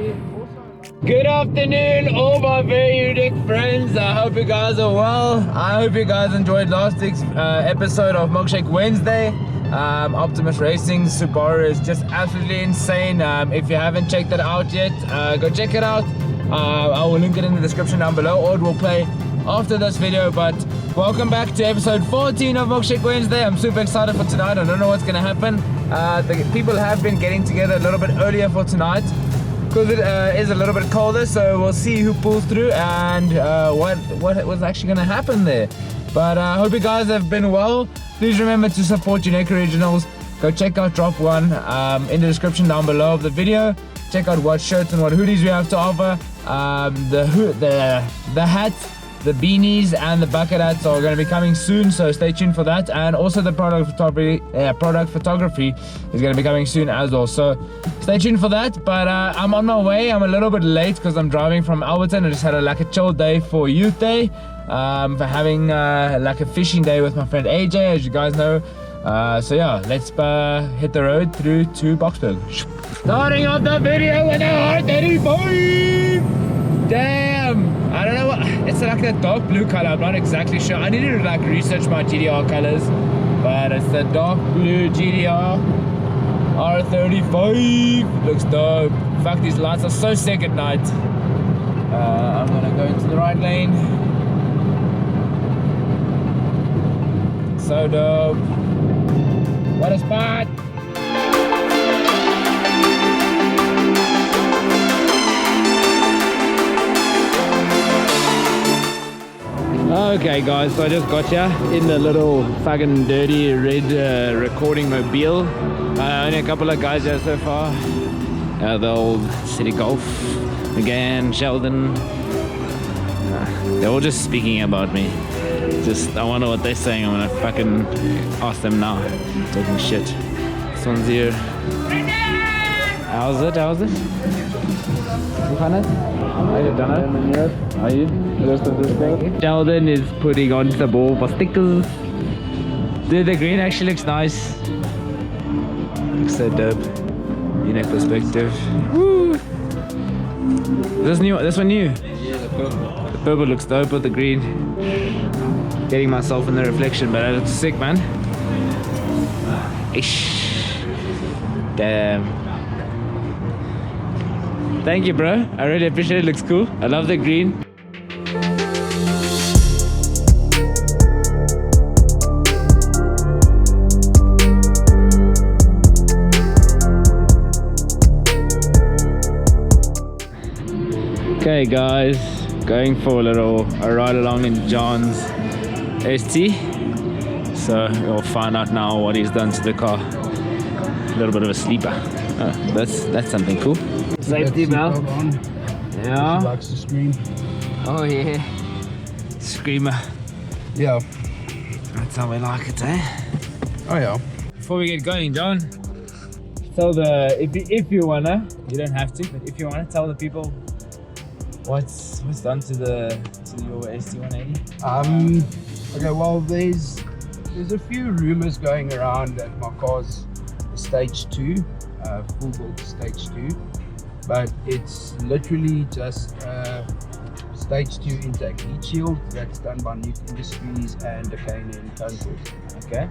Good afternoon, all my very unique friends. I hope you guys are well. I hope you guys enjoyed last week's episode of Milkshake Wednesday. Optimus Racing Subaru is just absolutely insane. If you haven't checked it out yet, go check it out. I will link it in the description down below, or it will play after this video. But welcome back to episode 14 of Milkshake Wednesday. I'm super excited for tonight. I don't know what's gonna happen. The people have been getting together a little bit earlier for tonight because it is a little bit colder, so we'll see who pulls through and what was actually gonna happen there. But I hope you guys have been well. Please remember to support Yunek Originals. Go check out Drop One in the description down below of the video. Check out what shirts and what hoodies we have to offer. The hats, the beanies, and the bucket hats are going to be coming soon, so stay tuned for that. And also the product photography is going to be coming soon as well, so stay tuned for that. But I'm on my way. I'm a little bit late because I'm driving from Alberton. I just had a chill day for Youth Day, for having a fishing day with my friend AJ, as you guys know. So yeah, let's hit the road through to Boksburg. Starting off the video with a R35. Damn, I don't know what it's like, a dark blue color. I'm not exactly sure. I need to research my GDR colors, but it's the dark blue GDR R35. Looks dope. In fact, these lights are so sick at night. I'm gonna go into the right lane. So dope. What a spot! Okay guys, so I just got here in the little fucking dirty red recording mobile. Only a couple of guys here so far. The old City Golf, again, Sheldon. They're all just speaking about me. I wonder what they're saying. I'm gonna fucking ask them now. Talking shit. This one's here. How's it? You found it? Are you done it? Are you? Sheldon is putting on the ball for stickers. Dude, the green actually looks nice. Looks so dope. Unique perspective. Woo! This one new? Yeah, the purple. The purple looks dope with the green. Getting myself in the reflection, but it looks sick, man. Ish. Damn. Thank you, bro. I really appreciate it. Looks cool. I love the green. Okay, guys, going for a ride along in John's ST. So we'll find out now what he's done to the car. A little bit of a sleeper. Oh, that's something cool. Safety belt. Yeah. She likes to scream. Oh yeah. Screamer. Yeah. That's how we like it, eh? Oh yeah. Before we get going, John, tell if you wanna, you don't have to, but if you wanna, tell the people what's done to your ST180. Okay, well there's a few rumors going around that my car's stage 2, full build stage 2, but it's literally just stage 2 intake heat shield that's done by Nuke Industries and Decane in Concord. Okay.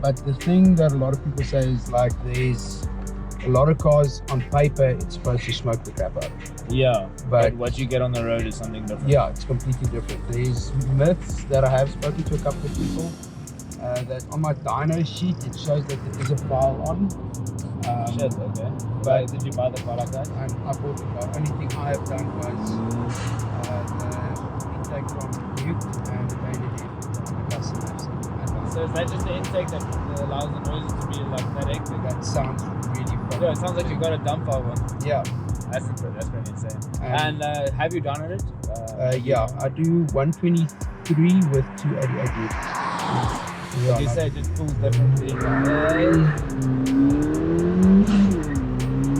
But the thing that a lot of people say is there's a lot of cars on paper it's supposed to smoke the crap out. Yeah, but what you get on the road is something different. Yeah, it's completely different. There's myths that I have spoken to a couple of people that on my dyno sheet it shows that there is a file on. Shit, okay. But did you buy the car like that? And I bought the car. Only thing I have done was the intake from Nuke and the main customers. So is that just the intake that allows the noises to be like that hectic? That sounds really fun. Yeah, it sounds like you've got a dump file one. Yeah. That's pretty insane. And have you done it? Yeah, I do 123 with 288 loops. Like you said, it pulls differently.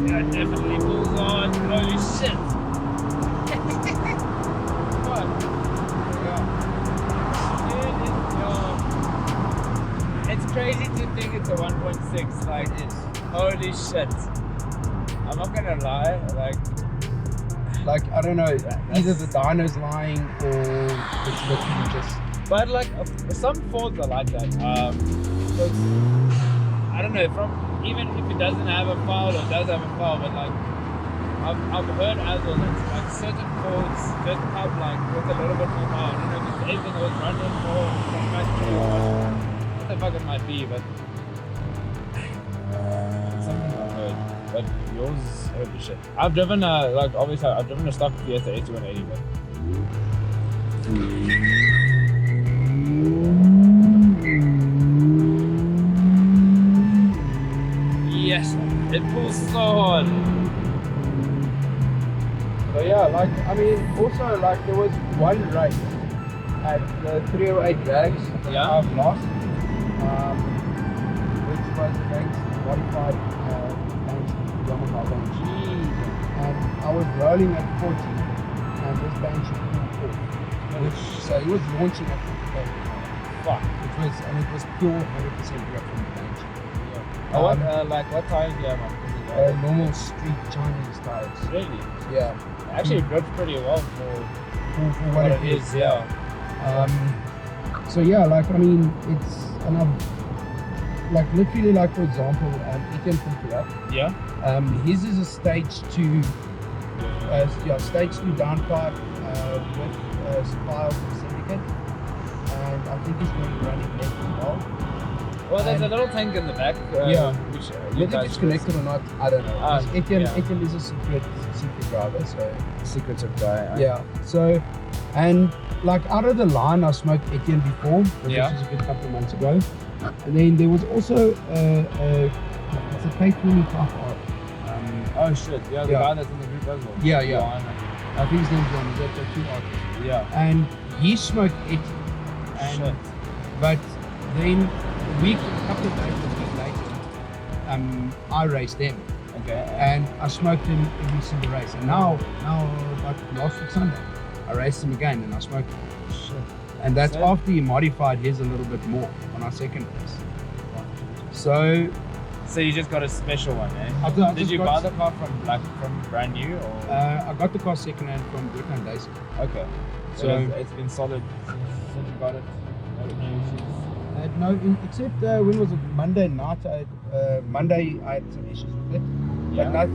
Yeah, it definitely pulls on. Holy shit! What? It's crazy to think it's a 1.6. Like, holy shit! I'm not gonna lie, like I don't know, either the dyno's lying or it's literally just. but like some Fords are like that. 'Cause, I don't know, from even if it doesn't have a foul or does have a foul, but like I've heard as well that like certain Fords just have like with a little bit more power. I don't know if it's anything that was running more from factory or what the fuck it might be, but something I've heard. But yours, holy shit. I've driven like obviously I've driven a stock Fiesta ST180, but yes, it pulls so hard. So yeah, like I mean, also like there was one race at the 308 Rags that Yeah. I've lost, which was against modified Yamaha bench. And I was rolling at 40, and this bench pulled 4. So he was launching at 45. Fuck. It was pure 100% grip from the bench. Like what tires do you have on? Normal street Chinese tires. Really? Yeah. Actually, it grips pretty well for For what it is. yeah. So yeah, like I mean, it's and I've like literally like for example, Etienne from Pula, Yeah. his is a stage 2, stage 2 downpipe with supply of the syndicate, and I think he's going to be running left as well. Well, there's a little tank in the back. Which Whether it's connected or not, I don't know. 'Cause Etienne is a secret driver, so secrets of guy. yeah. So, and like out of the line, I smoked Etienne before, which Yeah. was a good couple of months ago. And then there was also it's a K25R. Oh shit! Yeah, the Yeah. guy that's in the group as well. Yeah, yeah. Juan. I think his name's Juan. He's got 2 artists. Yeah. And he smoked Etienne. And, Shit. but then a couple of days later, I raced him. Okay. And I smoked him every single race. And now like last week Sunday, I raced him again and I smoked him. Shit. And that's So- after he modified his a little bit more on our second race. So So you just got a special one, eh? Did you buy the car from brand new or? I got the car second hand from Britain and Daisy. Okay. So it's been solid since you got it. No issues. No, except when was it? Monday night. Monday I had some issues with it, but Yeah.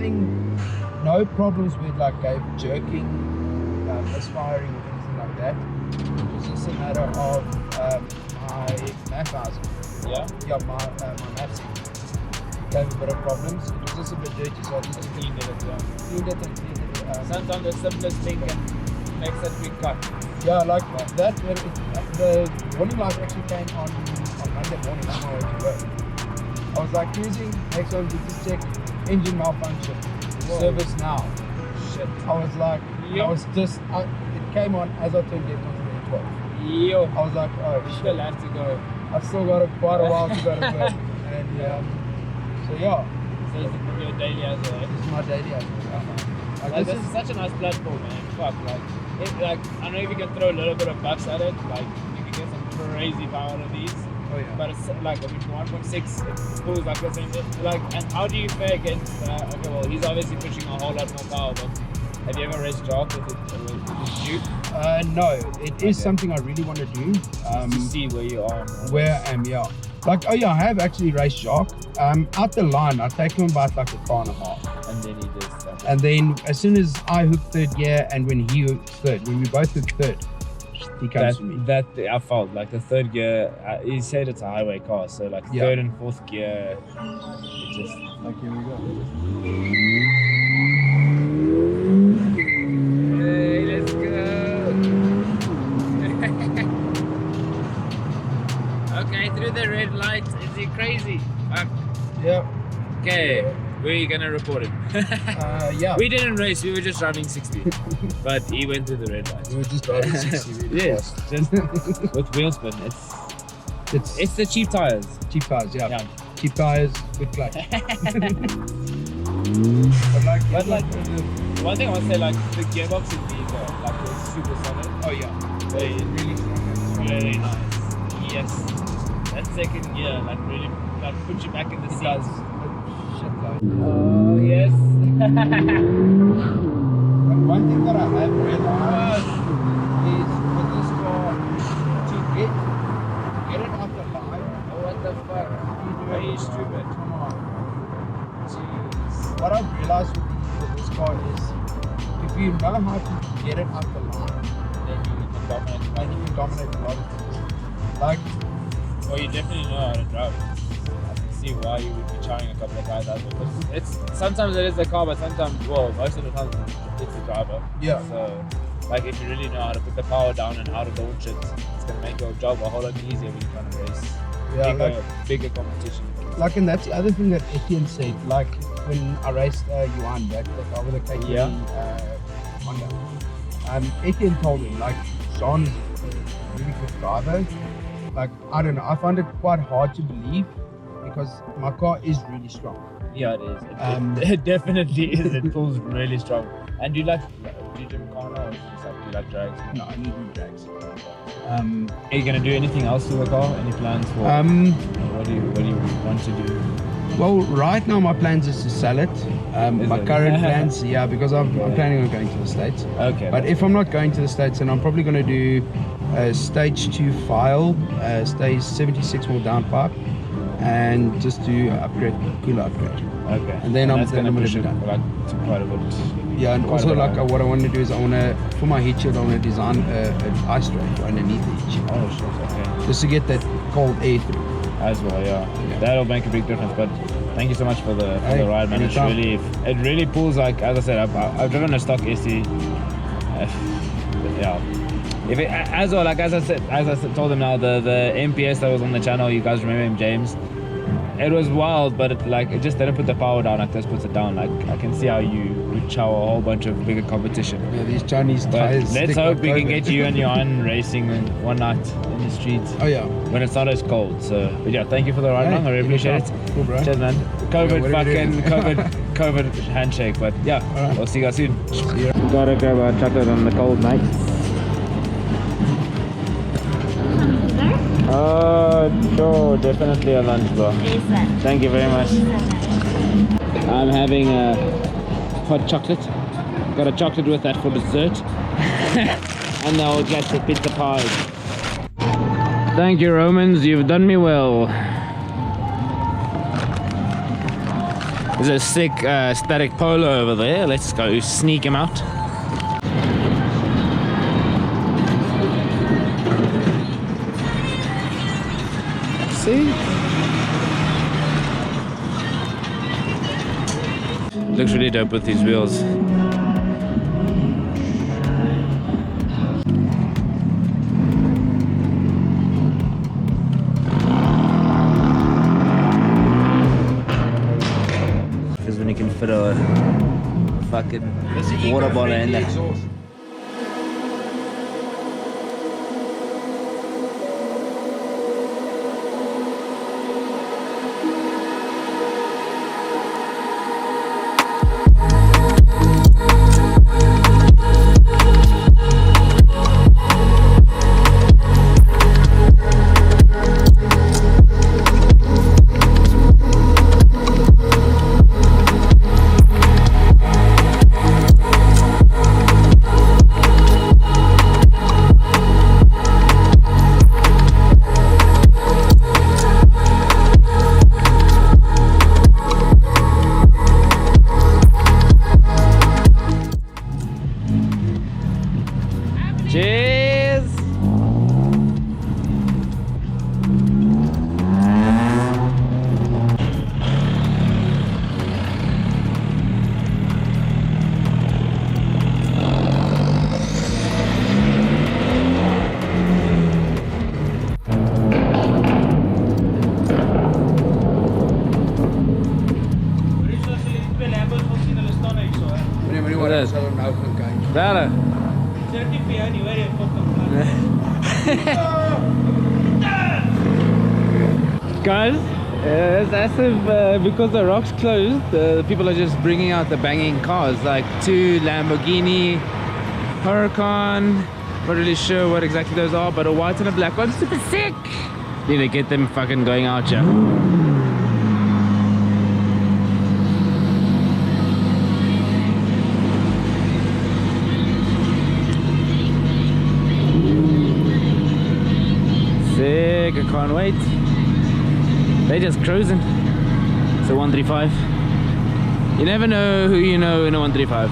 no problems with like jerking, misfiring or anything like that. It was just a matter of my map housing. Yeah. Yeah, my maps gave a bit of problems. It was just a bit dirty, so I just Cleaned it, yeah. cleaned it and cleaned it. Sometimes the simplest thing can make such big cut. Yeah, like that. The warning light actually came on Monday morning on my way to work. I was like cruising, next one, just check engine malfunction, service now. Shit. I was like, Yep. it came on as I turned left onto the 12. Yo. I was like, oh You shit. still have to go. I've still got quite a while to go to work. And so yeah, So it's your daily as well. this is my daily as well. Like, this is such a nice platform, man. Fuck, like I know if you can throw a little bit of bucks at it, like you can get some crazy power out of these. Oh yeah. But it's like, I mean, 1.6, it pulls like the same. Like, and how do you fare against? Okay, well, he's obviously pushing a whole lot more power, but have you ever raced Job with it Duke? No, it is something I really want to do. To see where you are. Where I am, yeah. Like, oh yeah, I have actually raced Jacques. Out the line, I take him about like a car and a half. And then he just. And then as soon as I hook third gear and when he hooks third, when we both hook third, he comes to me. I felt like the third gear. He said it's a highway car, so like third and fourth gear, it just like here we go. Hey, let's go. Okay, through the red light. Is he crazy? Yeah. Okay, where are you gonna report him? Yeah. We didn't race. We were just driving 60, but he went through the red light. We were just driving 60 really Yes, fast. just with wheel spin. It's the cheap tires. cheap tires, yeah. Yeah. Cheap tires, good clutch. But like the one thing I want to say, like the gearbox in these are like it's super solid. Oh yeah. They Really strong. it's really nice. Yes, that second gear like really like puts you back in the seats. Shit, Oh, yes. But one thing that I have realized is with this car, to get it off the line. Oh, what the fuck? Are you stupid? Come on. Jeez. What I've realized with this car is if you know how to get it off the line, Then you can dominate. then you can dominate a lot of things. Like, Well, you definitely know how to drive it. I can see why you would be charging a couple of guys out there. It's sometimes it is the car, but sometimes, well, most of the time it's the driver. yeah. So, like, if you really know how to put the power down and how to launch it, it's gonna make your job a whole lot easier when you're trying to race bigger competition. Like, and that's the other thing that Etienne said. Like, when I raced Juan, that car with the KT Honda, Etienne told him, like, Jean is a really good driver. Like, I don't know, I find it quite hard to believe because my car is really strong. Yeah, it is. It definitely is. It pulls really strong. And do you Gymkhana or do you like drags? No, I need new drags. Are you gonna do anything else to the car? Any plans for? What do you want to do? Well, right now my plans is to sell it. My current plans, because I'm planning on going to the States. Okay. But if I'm not going to the States, then I'm probably going to do a stage 2 file, stage 76 mil downpipe, and just do cooler upgrade. Okay. And then that's gonna I'm push it done. like to quite a bit. Yeah, and quite also a bit like higher. what I want to do is I want to, for my heat shield, I want to design an ice tray underneath the heat shield. Oh shit. Okay. Just to get that cold air through. As well, yeah. That'll make a big difference. But thank you so much for the ride, man. anytime. It really pulls, like, as I said, I've driven a stock ST. Yeah. If it, as well, like as I told him now, the MPS that was on the channel, you guys remember him, James. It was wild, but it just didn't put the power down like this puts it down. Like, I can see how you would chow a whole bunch of bigger competition. Yeah, these Chinese But tires. let's stick hope like we can COVID. get you and Johan racing one night in the streets. Oh yeah. When it's not as cold. So, but yeah, thank you for the ride, man. I really appreciate it. Cool, bro. Cheers, man. COVID, what are you COVID handshake. But yeah, Alright. we'll see you guys soon. See ya. Gotta grab a chocolate on the cold night. Sure, definitely a lunch, bro. Thank you very much. I'm having a hot chocolate. Got a chocolate with that for dessert. And I'll get the pizza pie. Thank you, Romans. You've done me well. There's a sick static polo over there. Let's go sneak him out. See? Looks really dope with these wheels. Because when you can fit a fucking water bottle in there. Cheers! Daar. Guys, it's as if because the rock's closed, people are just bringing out the banging cars, like 2 Lamborghini Huracan. Not really sure what exactly those are, but a white and a black one. Super sick! Need to get them fucking going out, yeah. I can't wait. They're just cruising. It's a 135. You never know who you know in a 135.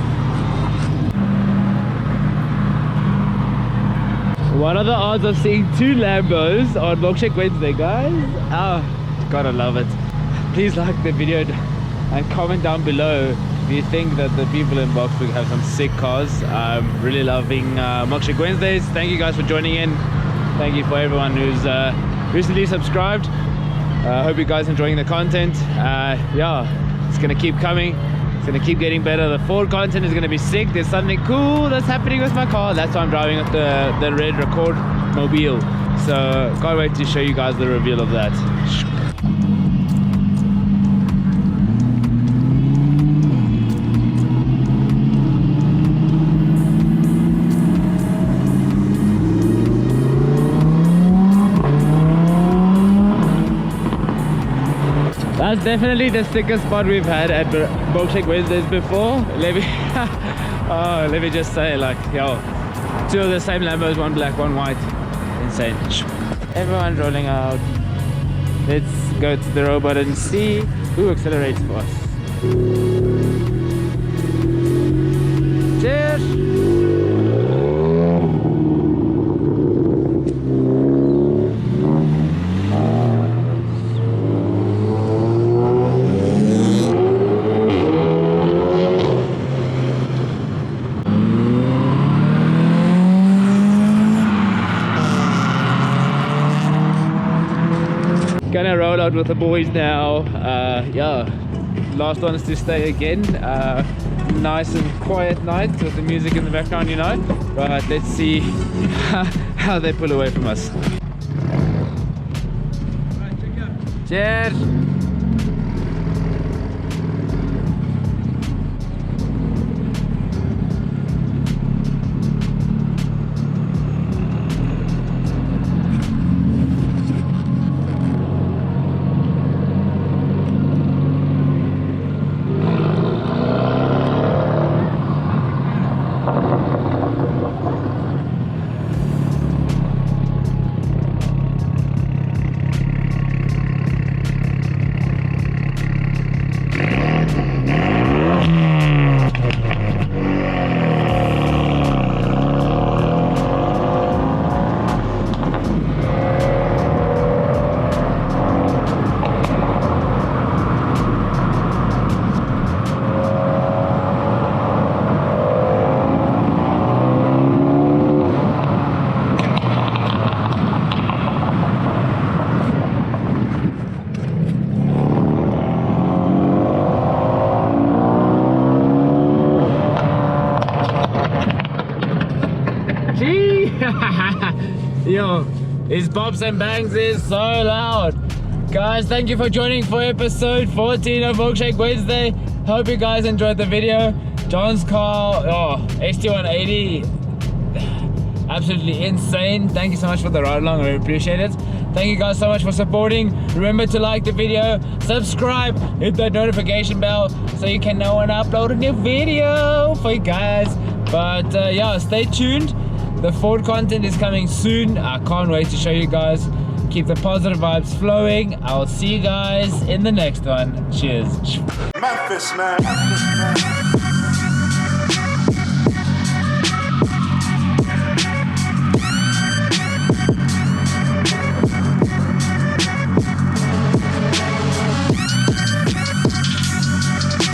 What are the odds of seeing 2 Lambos on Milkshake Wednesday, guys? Oh, gotta love it. Please like the video and comment down below if you think that the people in Boxburg have some sick cars. I'm really loving Milkshake Wednesdays. Thank you guys for joining in. Thank you for everyone who's recently subscribed. I hope you guys are enjoying the content. Yeah, it's gonna keep coming. It's gonna keep getting better. The Ford content is gonna be sick. There's something cool that's happening with my car. That's why I'm driving with the red Record Mobile. So can't wait to show you guys the reveal of that. That's definitely the sickest spot we've had at Milkshake Wednesdays before. Let me just say, like, yo, 2 of the same Lambos, 1 black, 1 white. Insane. Everyone's rolling out. Let's go to the robot and see who accelerates for us. Cheers! Gonna roll out with the boys now. Yeah, last ones to stay again. Nice and quiet night with the music in the background, you know. But let's see how they pull away from us. Right, check out. Cheers. Yo, his bops and bangs is so loud. Guys, thank you for joining for episode 14 of Milkshake Wednesday. Hope you guys enjoyed the video. John's car, oh, ST180, absolutely insane. Thank you so much for the ride along, I really appreciate it. Thank you guys so much for supporting. Remember to like the video, subscribe, hit that notification bell so you can know when I upload a new video for you guys. But yeah, stay tuned. The Ford content is coming soon. I can't wait to show you guys. Keep the positive vibes flowing. I'll see you guys in the next one. Cheers. Memphis, man.